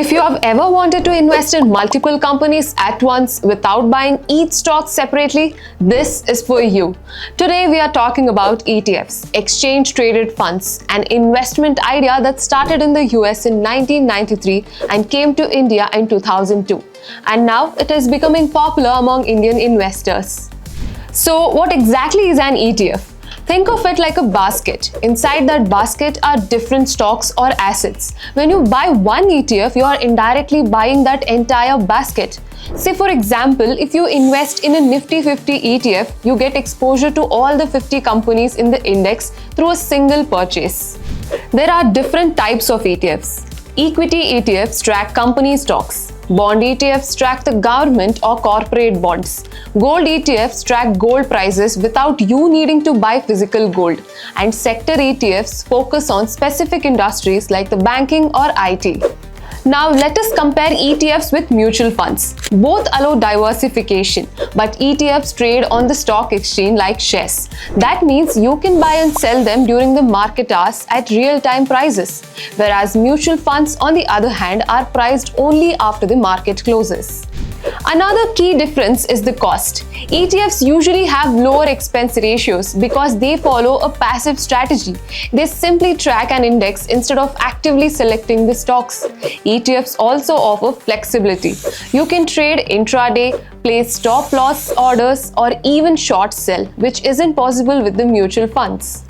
If you have ever wanted to invest in multiple companies at once without buying each stock separately, this is for you. Today we are talking about ETFs, exchange traded funds, an investment idea that started in the US in 1993 and came to India in 2002. And now it is becoming popular among Indian investors. So what exactly is an ETF? Think of it like a basket. Inside that basket are different stocks or assets. When you buy one ETF, you are indirectly buying that entire basket. Say for example, if you invest in a Nifty 50 ETF, you get exposure to all the 50 companies in the index through a single purchase. There are different types of ETFs. Equity ETFs track company stocks. Bond ETFs track the government or corporate bonds. Gold ETFs track gold prices without you needing to buy physical gold. And sector ETFs focus on specific industries like the banking or IT. Now let us compare ETFs with mutual funds. Both allow diversification, but ETFs trade on the stock exchange like shares. That means you can buy and sell them during the market hours at real-time prices, whereas mutual funds, on the other hand, are priced only after the market closes. Another key difference is the cost. ETFs usually have lower expense ratios because they follow a passive strategy. They simply track an index instead of actively selecting the stocks. ETFs also offer flexibility. You can trade intraday, place stop loss orders, or even short sell, which isn't possible with the mutual funds.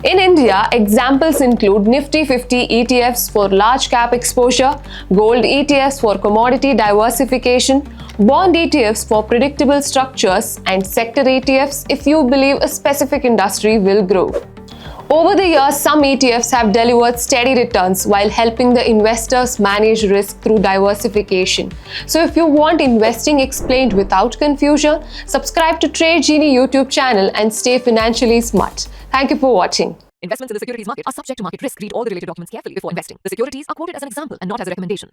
In India, examples include Nifty 50 ETFs for large cap exposure, gold ETFs for commodity diversification, bond ETFs for predictable structures, and sector ETFs if you believe a specific industry will grow. Over the years, some ETFs have delivered steady returns while helping the investors manage risk through diversification. So if you want investing explained without confusion, subscribe to Tradejini YouTube channel and stay financially smart. Thank you for watching. Investments in the securities market are subject to market risk. Read all the related documents carefully before investing. The securities are quoted as an example and not as a recommendation.